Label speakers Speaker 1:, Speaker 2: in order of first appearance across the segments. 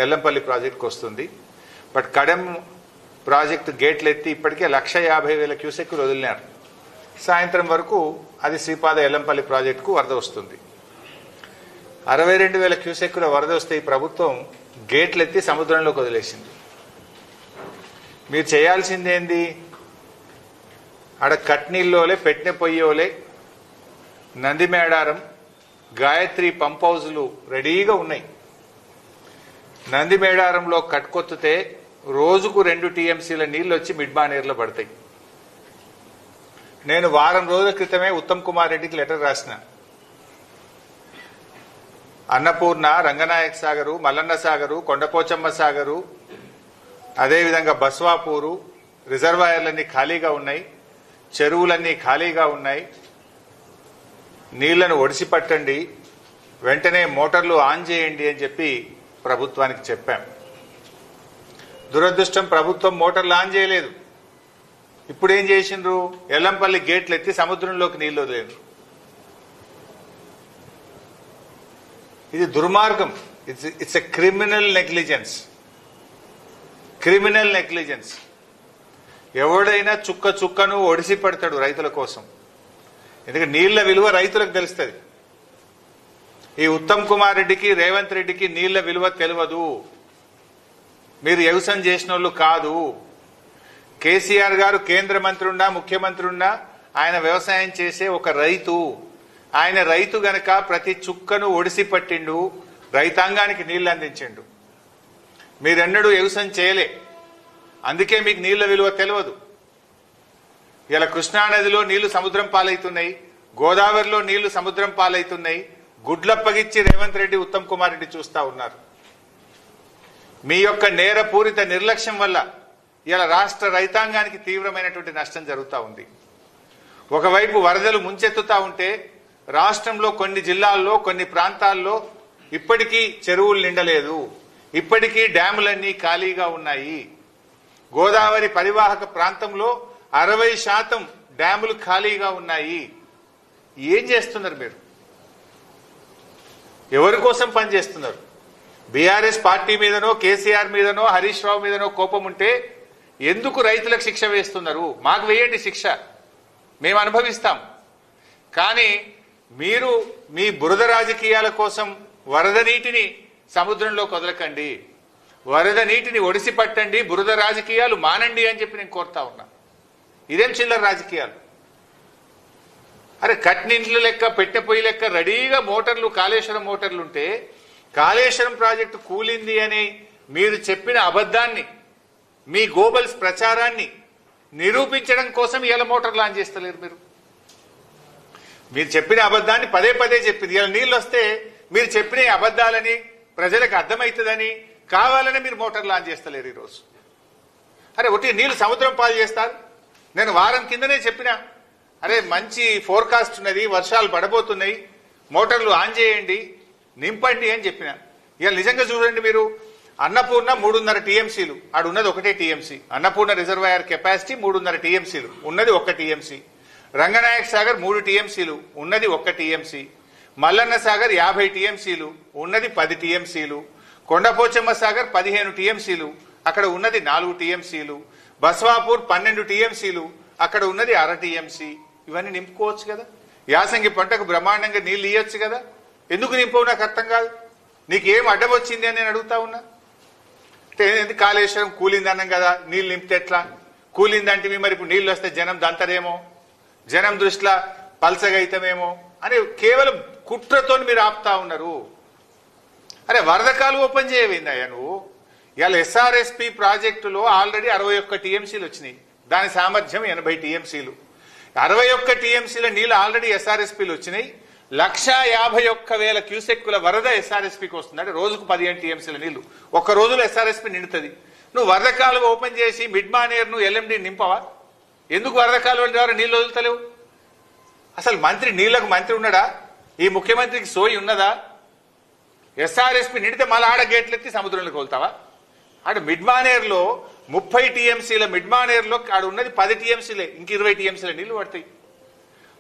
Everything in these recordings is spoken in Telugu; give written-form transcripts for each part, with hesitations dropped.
Speaker 1: ఎల్లంపల్లి ప్రాజెక్టుకు వస్తుంది. బట్ కడెం ప్రాజెక్టు గేట్లు ఎత్తి ఇప్పటికే 1,50,000 క్యూసెక్కులు వదిలినారు. సాయంత్రం వరకు అది శ్రీపాద ఎల్లంపల్లి ప్రాజెక్టుకు వరద వస్తుంది. 62,000 క్యూసెక్కుల వరద వస్తే ఈ ప్రభుత్వం గేట్లు ఎత్తి సముద్రంలోకి వదిలేసింది. మీరు చేయాల్సిందేంది? ఆడ కట్నీల్లోలే, పెట్టిన పొయ్యోలే, నంది మేడారం, గాయత్రి పంప్ హౌజులు రెడీగా ఉన్నాయి. నంది మేడారంలో కట్కొత్తితే రోజుకు 2 టీఎంసీల నీళ్లు వచ్చి మిడ్మానేర్లో పడతాయి. నేను వారం రోజుల క్రితమే ఉత్తమ్ కుమార్ రెడ్డికి లెటర్ రాసిన. అన్నపూర్ణ, రంగనాయక సాగరు, మల్లన్న సాగరు, కొండపోచమ్మ సాగరు, అదేవిధంగా బస్వాపూరు రిజర్వాయర్లన్నీ ఖాళీగా ఉన్నాయి, చెరువులన్నీ ఖాళీగా ఉన్నాయి. నీళ్లను ఒడిసి పట్టండి, వెంటనే మోటార్లు ఆన్ చేయండి అని చెప్పి ప్రభుత్వానికి చెప్పాం. దురదృష్టం, ప్రభుత్వం మోటార్లు ఆన్ చేయలేదు. ఇప్పుడు ఏం చేసిండ్రు? ఎల్లంపల్లి గేట్లు ఎత్తి సముద్రంలోకి నీళ్లు వదిలేదు. ఇది దుర్మార్గం. It's a criminal negligence. Criminal negligence. ఎవడైనా చుక్క చుక్కను ఒడిసి పడతాడు రైతుల కోసం. ఎందుకంటే నీళ్ల విలువ రైతులకు తెలుస్తుంది. ఈ ఉత్తమ్ కుమార్ రెడ్డికి, రేవంత్ రెడ్డికి నీళ్ల విలువ తెలియదు. మీరు వ్యవసాయం చేసిన వాళ్ళు కాదు. కేసీఆర్ గారు కేంద్ర మంత్రి ఉన్నా, ముఖ్యమంత్రి ఉన్నా, ఆయన వ్యవసాయం చేసే ఒక రైతు. ఆయన రైతు గనక ప్రతి చుక్కను ఒడిసి పట్టిండు, రైతాంగానికి నీళ్లు అందించిండు. మీరెన్నడూ వ్యవసాయం చేయలే, అందుకే మీకు నీళ్ల విలువ తెలియదు. ఇలా కృష్ణానదిలో నీళ్లు సముద్రం పాలవుతున్నాయి, గోదావరిలో నీళ్లు సముద్రం పాలవుతున్నాయి. గుడ్లప్పగిచ్చి రేవంత్ రెడ్డి, ఉత్తమ్ కుమార్ రెడ్డి చూస్తా ఉన్నారు. మీ యొక్క నేరపూరిత నిర్లక్ష్యం వల్ల ఇలా రాష్ట్ర రైతాంగానికి తీవ్రమైనటువంటి నష్టం జరుగుతూ ఉంది. ఒకవైపు వరదలు ముంచెత్తుతా ఉంటే రాష్ట్రంలో కొన్ని జిల్లాల్లో, కొన్ని ప్రాంతాల్లో ఇప్పటికీ చెరువులు నిండలేదు, ఇప్పటికీ డ్యాములన్నీ ఖాళీగా ఉన్నాయి. గోదావరి పరివాహక ప్రాంతంలో 60% డ్యాములు ఖాళీగా ఉన్నాయి. ఏం చేస్తున్నారు మీరు? ఎవరి కోసం పనిచేస్తున్నారు? బీఆర్ఎస్ పార్టీ మీదనో, కేసీఆర్ మీదనో, హరీష్ రావు మీదనో కోపం ఉంటే ఎందుకు రైతులకు శిక్ష వేస్తున్నారు? మాకు వేయండి శిక్ష, మేము అనుభవిస్తాం. కానీ మీరు మీ బురద రాజకీయాల కోసం వరద నీటిని సముద్రంలోకి వదలకండి, వరద నీటిని ఒడిసి పట్టండి, బురద రాజకీయాలు మానండి అని చెప్పి నేను కోరుతా ఉన్నా. ఇదేం చిల్లర రాజకీయాలు? అరే కట్నింట్ల లెక్క, పెట్టె పొయ్యి లెక్క రెడీగా మోటార్లు, కాళేశ్వరం మోటార్లు ఉంటే కాళేశ్వరం ప్రాజెక్టు కూలింది అని మీరు చెప్పిన అబద్ధాన్ని, మీ గోబల్స్ ప్రచారాన్ని నిరూపించడం కోసం ఇలా మోటార్లు ఆన్ చేస్తలేరు. మీరు చెప్పిన అబద్ధాన్ని పదే పదే చెప్పింది. ఇలా నీళ్ళు వస్తే మీరు చెప్పిన అబద్ధాలని ప్రజలకు అర్థమవుతుందని కావాలని మీరు మోటార్లు ఆన్ చేస్తలేరు ఈరోజు. అరే ఒకటి నీళ్లు సముద్రం పాలు చేస్తారు. నేను వారం కిందనే చెప్పిన, అరే మంచి ఫోర్కాస్ట్ ఉన్నది, వర్షాలు పడబోతున్నాయి, మోటార్లు ఆన్ చేయండి, నింపండి అని చెప్పిన. ఇక నిజంగా చూడండి, మీరు అన్నపూర్ణ 3.5 టీఎంసీలు, ఆడు ఉన్నది 1 టీఎంసీ. అన్నపూర్ణ రిజర్వాయర్ కెపాసిటీ 3.5 టీఎంసీలు, ఉన్నది 1 టీఎంసీ. రంగనాయక సాగర్ 3 టీఎంసీలు, ఉన్నది 1 టీఎంసీ. మల్లన్న సాగర్ 50 టీఎంసీలు, ఉన్నది 10 టీఎంసీలు. కొండపోచమ్మ సాగర్ 15 టీఎంసీలు, అక్కడ ఉన్నది 4 టీఎంసీలు. బస్వాపూర్ 12 టీఎంసీలు, అక్కడ ఉన్నది 1/2 టీఎంసీ. ఇవన్నీ నింపుకోవచ్చు కదా. యాసంగి పంటకు బ్రహ్మాండంగా నీళ్లు ఇవ్వచ్చు కదా. ఎందుకు నింపవు నాకు అర్థం కాదు. నీకేం అడ్డం వచ్చింది అని నేను అడుగుతా ఉన్నా. అంటే కాళేశ్వరం కూలింది అన్నాం కదా, నీళ్ళు నింపితే ఎట్లా? కూలిందంటే మరి ఇప్పుడు నీళ్ళు వస్తే జనం దంతరేమో, జనం దృష్టిలో పల్సగైతమేమో అని కేవలం కుట్రతో మీరు ఆపుతా ఉన్నారు. అరే వరదకాలు ఓపెన్ చేయవేందయ్యా నువ్వు? ఇవాళ ఎస్ఆర్ఎస్పి ప్రాజెక్టులో ఆల్రెడీ 61 టీఎంసీలు వచ్చినాయి. దాని సామర్థ్యం 80 టీఎంసీలు. 61 టీఎంసీల నీళ్లు ఆల్రెడీ ఎస్ఆర్ఎస్పీలు వచ్చినాయి. 1,51,000 క్యూసెక్కుల వరద ఎస్ఆర్ఎస్పీకి వస్తుంది. అంటే రోజుకు 15 టీఎంసీల నీళ్లు ఒక్క రోజులో ఎస్ఆర్ఎస్పీ నిండుతుంది. నువ్వు వరద కాలువ ఓపెన్ చేసి మిడ్ మానేర్ ను ఎల్ఎండి నింపవా? ఎందుకు వరద కాలువల ద్వారా నీళ్లు వదులుతలేవు? అసలు మంత్రి నీళ్లకు మంత్రి ఉన్నాడా? ఈ ముఖ్యమంత్రికి సోయి ఉన్నదా? ఎస్ఆర్ఎస్పీ నిండితే మళ్ళీ ఆడ గేట్లెత్తి సముద్రంలోకి వెళ్తావా? ఆడ మిడ్ మానేర్లో 30 టీఎంసీల మిడ్ మానేర్లో ఆడ ఉన్నది 10 టీఎంసీలే, ఇంక 20 టీఎంసీల నీళ్లు పడతాయి.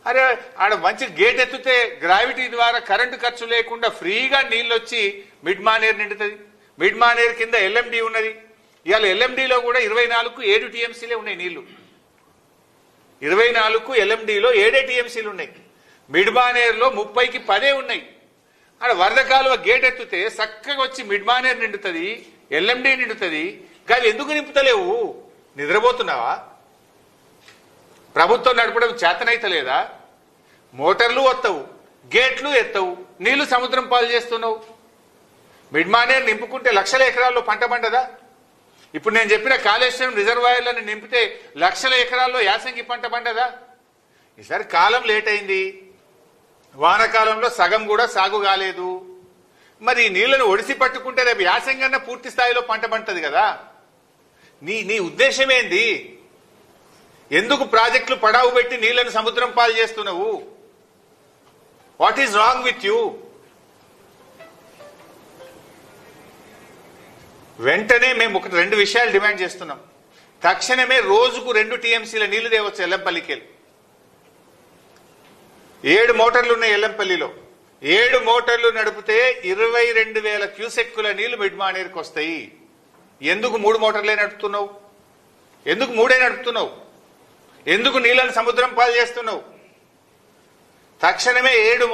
Speaker 1: అరే ఆడ మంచి గేట్ ఎత్తితే గ్రావిటీ ద్వారా కరెంటు ఖర్చు లేకుండా ఫ్రీగా నీళ్ళు వచ్చి మిడ్ మానేర్ నిండుతుంది. మిడ్ మానేర్ కింద ఎల్ఎండి ఉన్నది. ఇవాళ ఎల్ఎండిలో కూడా 24కు 7 టీఎంసీలే ఉన్నాయి నీళ్లు. 24కు ఎల్ఎండిలో 7 టీఎంసీలు ఉన్నాయి. మిడ్ మానేర్లో 30కి 10 ఉన్నాయి. అక్కడ వరద కాలువ గేట్ ఎత్తితే చక్కగా వచ్చి మిడ్ మానేర్ నిండుతుంది, ఎల్ఎండి నిండుతుంది. కానీ ఎందుకు నింపుతలేవు? నిద్రపోతున్నావా? ప్రభుత్వం నడపడం చేతనైతలేదా? మోటార్లు వస్తావు, గేట్లు ఎత్తవు, నీళ్లు సముద్రం పాలు చేస్తున్నావు. మిడ్ మానేర్ నింపుకుంటే లక్షల ఎకరాల్లో పంట పండదా? ఇప్పుడు నేను చెప్పిన కాళేశ్వరం రిజర్వాయర్లను నింపితే లక్షల ఎకరాల్లో యాసంగి పంట పండదా? ఈసారి కాలం లేట్ అయింది. వానకాలంలో సగం కూడా సాగు కాలేదు. మరి ఈ నీళ్లను ఒడిసి పట్టుకుంటే రేపు యాసంగన్న పూర్తి స్థాయిలో పంట పంటది కదా. నీ ఉద్దేశం ఏంది? ఎందుకు ప్రాజెక్టులు పడావు పెట్టి నీళ్లను సముద్రం పాలు చేస్తున్నావు? What is wrong with you? వెంటనే మేము 2 విషయాలు డిమాండ్ చేస్తున్నాం. తక్షణమే రోజుకు 2 టీఎంసీల నీళ్లు తేవచ్చు ఎల్లంపల్లికి వెళ్ళి. 7 మోటార్లు ఉన్నాయి ఎల్లంపల్లిలో. 7 మోటార్లు నడిపితే 22,000 క్యూసెక్కుల నీళ్లు మిడ్ మానేర్కి వస్తాయి. ఎందుకు 3 మోటార్లే నడుపుతున్నావు? ఎందుకు 3 నడుపుతున్నావు? ఎందుకు నీళ్లను సముద్రం పాలు చేస్తున్నావు? తక్షణమే 7